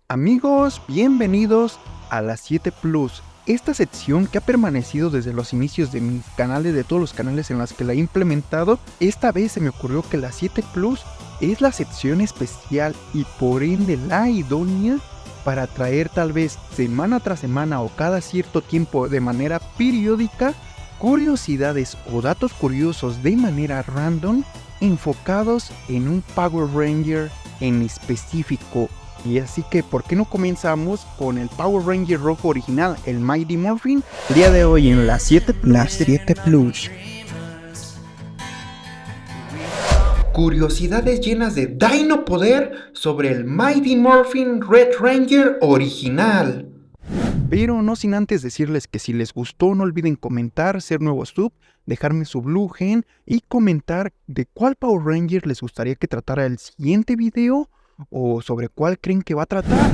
Amigos, bienvenidos a la 7 Plus, esta sección que ha permanecido desde los inicios de mis canales, de todos los canales en los que la he implementado. Esta vez se me ocurrió que la 7 Plus es la sección especial y por ende la idónea para traer tal vez semana tras semana o cada cierto tiempo de manera periódica curiosidades o datos curiosos de manera random enfocados en un Power Ranger en específico. Y así que, ¿por qué no comenzamos con el Power Ranger rojo original, el Mighty Morphin? El día de hoy en la 7 Plus. Curiosidades llenas de Dino Poder sobre el Mighty Morphin Red Ranger original. Pero no sin antes decirles que si les gustó no olviden comentar, ser nuevo sub, dejarme su blue gen y comentar de cuál Power Ranger les gustaría que tratara el siguiente video o sobre cuál creen que va a tratar.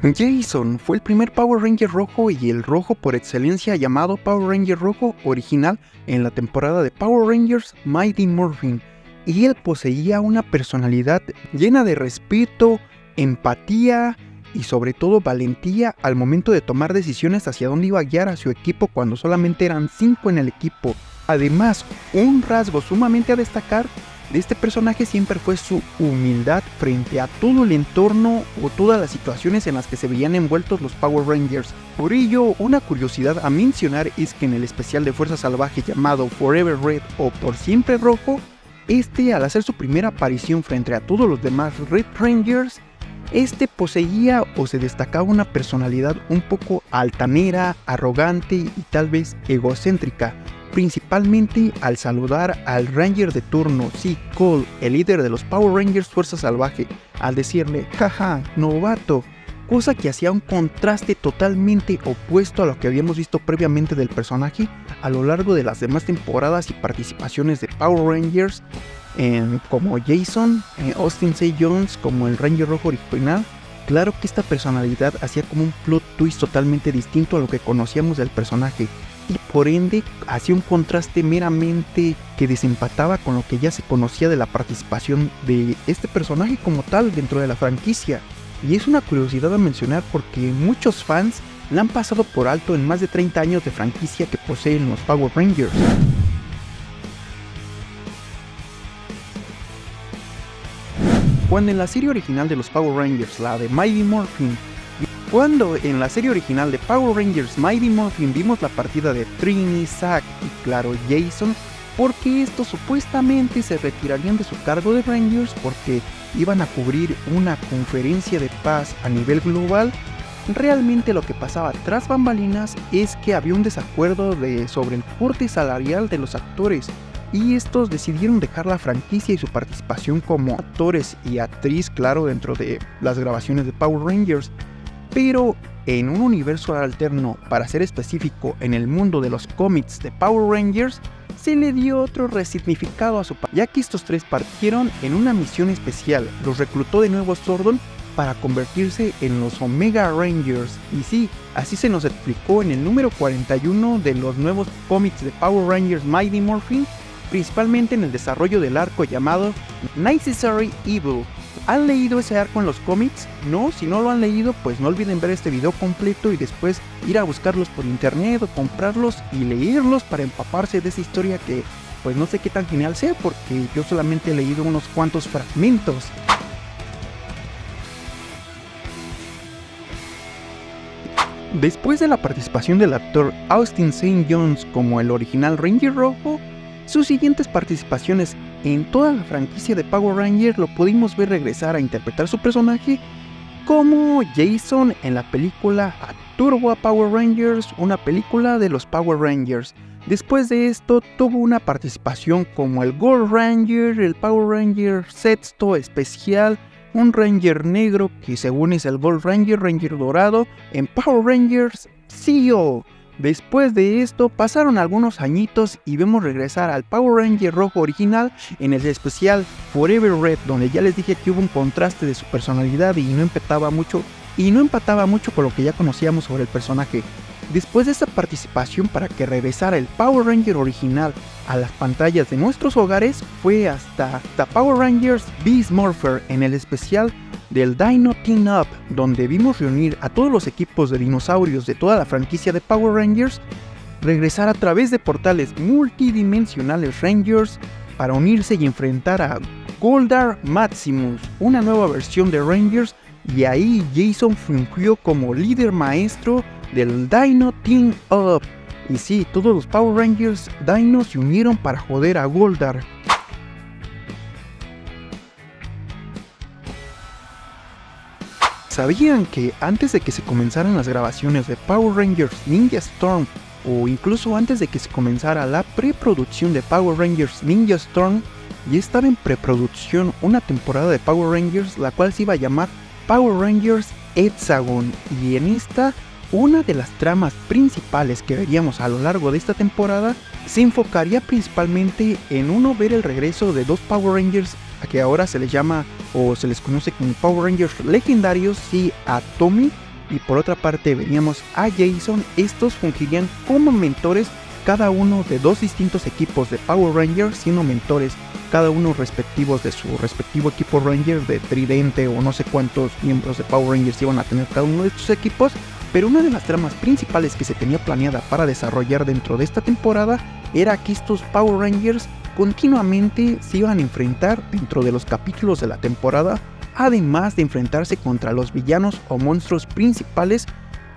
Jason fue el primer Power Ranger rojo y el rojo por excelencia llamado Power Ranger rojo original en la temporada de Power Rangers Mighty Morphin, y él poseía una personalidad llena de respeto, empatía y sobre todo valentía al momento de tomar decisiones hacia dónde iba a guiar a su equipo cuando solamente eran 5 en el equipo. Además, un rasgo sumamente a destacar de este personaje siempre fue su humildad frente a todo el entorno o todas las situaciones en las que se veían envueltos los Power Rangers. Por ello, una curiosidad a mencionar es que en el especial de Fuerza Salvaje llamado Forever Red o Por Siempre Rojo, al hacer su primera aparición frente a todos los demás Red Rangers, poseía o se destacaba una personalidad un poco altanera, arrogante y tal vez egocéntrica, principalmente al saludar al Ranger de turno, Cole, el líder de los Power Rangers Fuerza Salvaje, al decirle jaja, novato, cosa que hacía un contraste totalmente opuesto a lo que habíamos visto previamente del personaje a lo largo de las demás temporadas y participaciones de Power Rangers, como Jason, Austin C. Jones como el Ranger rojo original. Claro que esta personalidad hacía como un plot twist totalmente distinto a lo que conocíamos del personaje, y por ende hacía un contraste meramente que desempataba con lo que ya se conocía de la participación de este personaje como tal dentro de la franquicia. Y es una curiosidad a mencionar porque muchos fans la han pasado por alto en más de 30 años de franquicia que poseen los Power Rangers. Cuando en la serie original de los Power Rangers, la de Mighty Morphin, vimos la partida de Trini, Zack y claro Jason, porque estos supuestamente se retirarían de su cargo de Rangers porque iban a cubrir una conferencia de paz a nivel global. Realmente lo que pasaba tras bambalinas es que había un desacuerdo sobre el porte salarial de los actores, y estos decidieron dejar la franquicia y su participación como actores y actriz, claro, dentro de las grabaciones de Power Rangers. Pero en un universo alterno, para ser específico en el mundo de los cómics de Power Rangers, se le dio otro resignificado a su papel, ya que estos tres partieron en una misión especial. Los reclutó de nuevo Zordon para convertirse en los Omega Rangers, y sí, así se nos explicó en el número 41 de los nuevos cómics de Power Rangers Mighty Morphin, principalmente en el desarrollo del arco llamado Necessary Evil. ¿Han leído ese arco en los cómics? No, si no lo han leído, pues no olviden ver este video completo y después ir a buscarlos por internet o comprarlos y leerlos para empaparse de esa historia que pues no sé qué tan genial sea porque yo solamente he leído unos cuantos fragmentos. Después de la participación del actor Austin St. Jones como el original Ranger rojo, sus siguientes participaciones en toda la franquicia de Power Rangers lo pudimos ver regresar a interpretar su personaje como Jason en la película A Turbo a Power Rangers, una película de los Power Rangers. Después de esto tuvo una participación como el Gold Ranger, el Power Ranger sexto especial, un Ranger negro que según es el Gold Ranger, Ranger dorado, en Power Rangers Zeo. Después de esto pasaron algunos añitos y vemos regresar al Power Ranger rojo original en el especial Forever Red, donde ya les dije que hubo un contraste de su personalidad y no empataba mucho con lo que ya conocíamos sobre el personaje. Después de esta participación para que regresara el Power Ranger original a las pantallas de nuestros hogares, fue hasta The Power Rangers Beast Morpher en el especial del Dino Team Up, donde vimos reunir a todos los equipos de dinosaurios de toda la franquicia de Power Rangers, regresar a través de portales multidimensionales Rangers para unirse y enfrentar a Goldar Maximus, una nueva versión de Rangers, y ahí Jason fungió como líder maestro del Dino Team Up. Y sí, todos los Power Rangers Dinos se unieron para joder a Goldar. ¿Sabían que antes de que se comenzaran las grabaciones de Power Rangers Ninja Storm, o incluso antes de que se comenzara la preproducción de Power Rangers Ninja Storm, ya estaba en preproducción una temporada de Power Rangers la cual se iba a llamar Power Rangers Hexagon? Y en esta, una de las tramas principales que veríamos a lo largo de esta temporada se enfocaría principalmente en ver el regreso de dos Power Rangers a que ahora se les llama o se les conoce como Power Rangers legendarios, sí, a Tommy, y por otra parte veníamos a Jason. Estos fungirían como mentores, cada uno de dos distintos equipos de Power Rangers, siendo mentores cada uno respectivos de su respectivo equipo Ranger de Tridente, o no sé cuántos miembros de Power Rangers iban a tener cada uno de estos equipos. Pero una de las tramas principales que se tenía planeada para desarrollar dentro de esta temporada era que estos Power Rangers continuamente se iban a enfrentar dentro de los capítulos de la temporada, además de enfrentarse contra los villanos o monstruos principales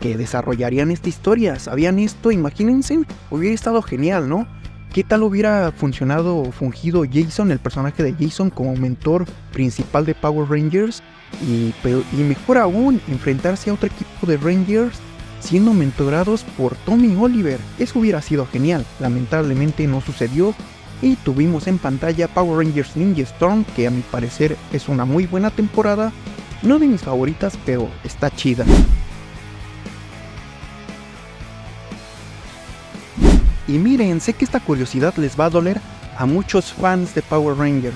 que desarrollarían esta historia. ¿Sabían esto? Imagínense, hubiera estado genial, ¿no? ¿Qué tal hubiera funcionado o fungido Jason, el personaje de Jason, como mentor principal de Power Rangers? Y mejor aún, enfrentarse a otro equipo de Rangers siendo mentorados por Tommy Oliver. Eso hubiera sido genial. Lamentablemente no sucedió y tuvimos en pantalla Power Rangers Ninja Storm, que a mi parecer es una muy buena temporada. No de mis favoritas, pero está chida. Y miren, sé que esta curiosidad les va a doler a muchos fans de Power Ranger,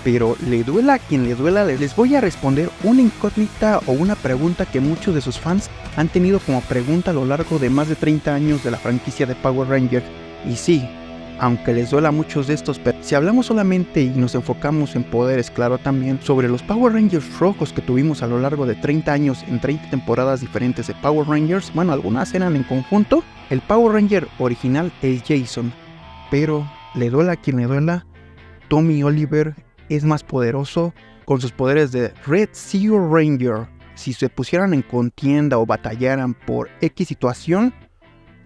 pero le duela a quien le duela, les voy a responder una incógnita o una pregunta que muchos de sus fans han tenido como pregunta a lo largo de más de 30 años de la franquicia de Power Ranger. Y sí, aunque les duela a muchos de estos, pero si hablamos solamente y nos enfocamos en poderes, claro, también sobre los Power Rangers rojos que tuvimos a lo largo de 30 años en 30 temporadas diferentes de Power Rangers, bueno, algunas eran en conjunto. El Power Ranger original es Jason, pero le duela a quien le duela, Tommy Oliver es más poderoso con sus poderes de Red Zeo Ranger. Si se pusieran en contienda o batallaran por X situación,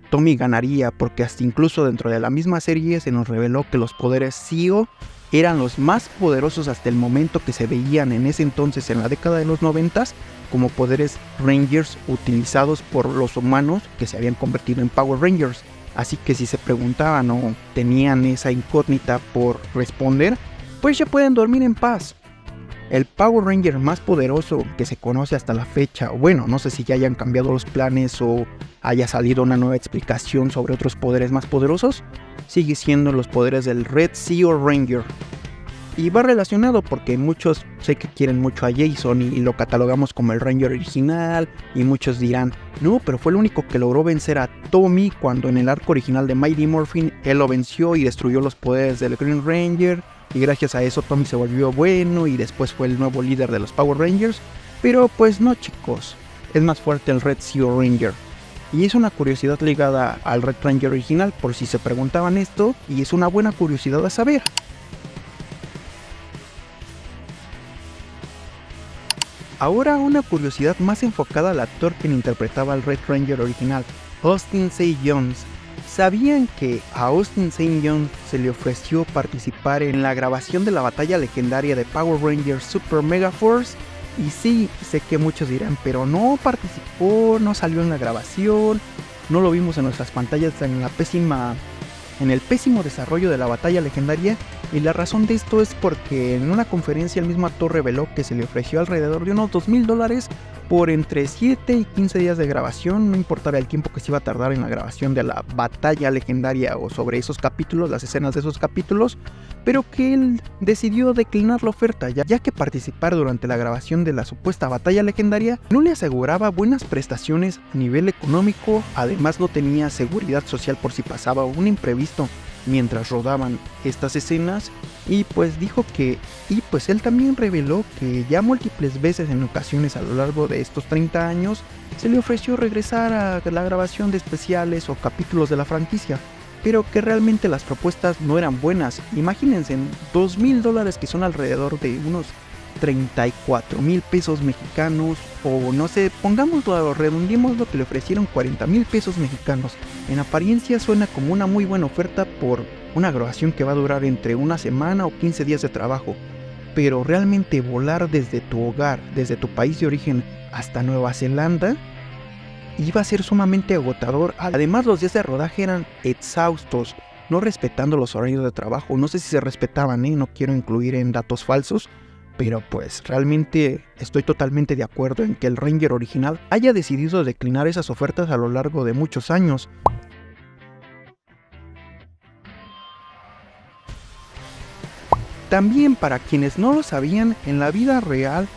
Tommy ganaría, porque hasta incluso dentro de la misma serie se nos reveló que los poderes Zeo eran los más poderosos hasta el momento que se veían en ese entonces, en la década de los 90, como poderes Rangers utilizados por los humanos que se habían convertido en Power Rangers. Así que si se preguntaban o tenían esa incógnita por responder, pues ya pueden dormir en paz. El Power Ranger más poderoso que se conoce hasta la fecha, bueno, no sé si ya hayan cambiado los planes o haya salido una nueva explicación sobre otros poderes más poderosos, sigue siendo los poderes del Red Zeo Ranger. Y va relacionado porque muchos sé que quieren mucho a Jason y lo catalogamos como el Ranger original, y muchos dirán, no, pero fue el único que logró vencer a Tommy cuando en el arco original de Mighty Morphin él lo venció y destruyó los poderes del Green Ranger, y gracias a eso Tommy se volvió bueno y después fue el nuevo líder de los Power Rangers. Pero pues no, chicos, es más fuerte el Red Zeo Ranger. Y es una curiosidad ligada al Red Ranger original, por si se preguntaban esto, y es una buena curiosidad a saber. Ahora una curiosidad más enfocada al actor quien interpretaba al Red Ranger original, Austin St. Jones. ¿Sabían que a Austin St. Jones se le ofreció participar en la grabación de la batalla legendaria de Power Rangers Super Mega Force? Y sí, sé que muchos dirán, pero no participó, no salió en la grabación, no lo vimos en nuestras pantallas en el pésimo desarrollo de la batalla legendaria. Y la razón de esto es porque en una conferencia el mismo actor reveló que se le ofreció alrededor de unos $2,000 por entre 7 y 15 días de grabación, no importara el tiempo que se iba a tardar en la grabación de la batalla legendaria o sobre esos capítulos, las escenas de esos capítulos, pero que él decidió declinar la oferta, ya que participar durante la grabación de la supuesta batalla legendaria no le aseguraba buenas prestaciones a nivel económico, además no tenía seguridad social por si pasaba un imprevisto mientras rodaban estas escenas, y pues él también reveló que ya múltiples veces en ocasiones a lo largo de estos 30 años se le ofreció regresar a la grabación de especiales o capítulos de la franquicia, pero que realmente las propuestas no eran buenas. Imagínense, $2,000 que son alrededor de unos 34,000 pesos mexicanos, o no sé, pongámoslo, redondeémoslo, que le ofrecieron 40,000 pesos mexicanos. En apariencia suena como una muy buena oferta por una grabación que va a durar entre una semana o 15 días de trabajo, pero realmente volar desde tu hogar, desde tu país de origen hasta Nueva Zelanda, iba a ser sumamente agotador. Además, los días de rodaje eran exhaustos, no respetando los horarios de trabajo. No sé si se respetaban, no quiero incluir en datos falsos, pero pues realmente estoy totalmente de acuerdo en que el Ranger original haya decidido declinar esas ofertas a lo largo de muchos años. También, para quienes no lo sabían, en la vida real,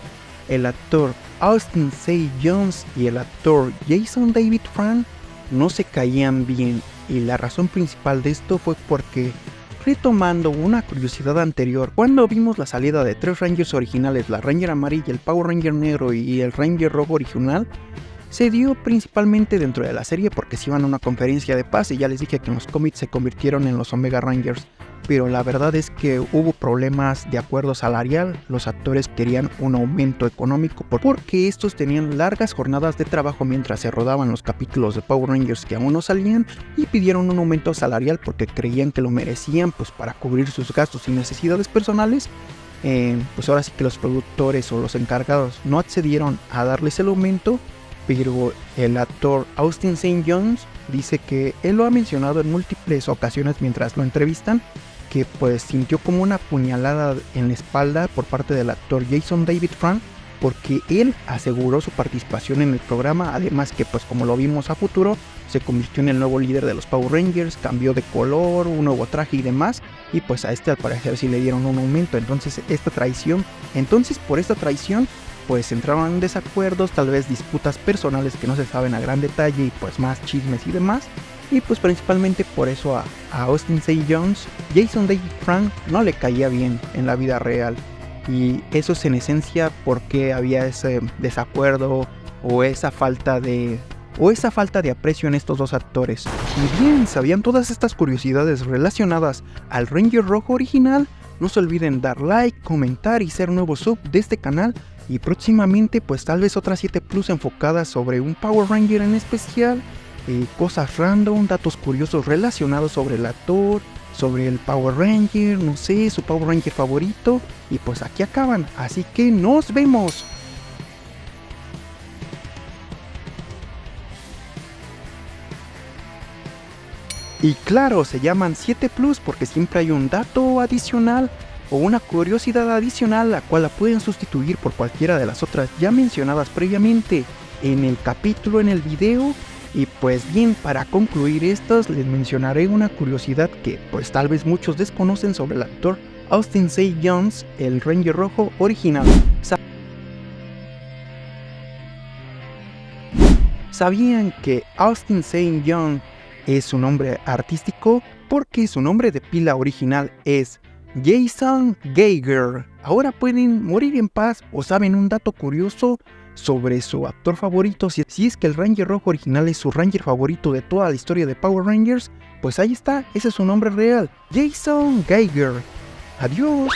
el actor Austin C. Jones y el actor Jason David Frank no se caían bien, y la razón principal de esto fue porque, retomando una curiosidad anterior, cuando vimos la salida de 3 Rangers originales, la Ranger amarilla, el Power Ranger negro y el Ranger rojo original, se dio principalmente dentro de la serie porque se iban a una conferencia de paz, y ya les dije que en los cómics se convirtieron en los Omega Rangers. Pero la verdad es que hubo problemas de acuerdo salarial. Los actores querían un aumento económico porque estos tenían largas jornadas de trabajo mientras se rodaban los capítulos de Power Rangers que aún no salían, y pidieron un aumento salarial porque creían que lo merecían, pues para cubrir sus gastos y necesidades personales. Pues ahora sí que los productores o los encargados no accedieron a darles el aumento, pero el actor Austin St. Jones dice que él lo ha mencionado en múltiples ocasiones mientras lo entrevistan, que pues sintió como una puñalada en la espalda por parte del actor Jason David Frank, porque él aseguró su participación en el programa. Además que, pues como lo vimos a futuro, se convirtió en el nuevo líder de los Power Rangers, cambió de color, un nuevo traje y demás, y pues a este al parecer sí le dieron un aumento. Entonces por esta traición pues entraron en desacuerdos, tal vez disputas personales que no se saben a gran detalle, y pues más chismes y demás. Y pues principalmente por eso a Austin C. Jones, Jason David Frank no le caía bien en la vida real. Y eso es en esencia porque había ese desacuerdo o esa falta de aprecio en estos dos actores. Y bien, ¿sabían todas estas curiosidades relacionadas al Ranger rojo original? No se olviden dar like, comentar y ser nuevo sub de este canal. Y próximamente pues tal vez otras 7 plus enfocadas sobre un Power Ranger en especial. Cosas random, datos curiosos relacionados sobre el actor, sobre el Power Ranger, no sé, su Power Ranger favorito. Y pues aquí acaban, así que nos vemos. Y claro, se llaman 7 plus porque siempre hay un dato adicional o una curiosidad adicional, la cual la pueden sustituir por cualquiera de las otras ya mencionadas previamente en el capítulo, en el video. Y pues bien, para concluir estas, les mencionaré una curiosidad que pues tal vez muchos desconocen sobre el actor Austin C. Jones, el Ranger rojo original. ¿Sabían que Austin C. Jones es su nombre artístico? Porque su nombre de pila original es Jason Geiger. Ahora pueden morir en paz. ¿O saben un dato curioso sobre su actor favorito? Si es que el Ranger rojo original es su Ranger favorito de toda la historia de Power Rangers, pues ahí está, ese es su nombre real, Jason Geiger. Adiós.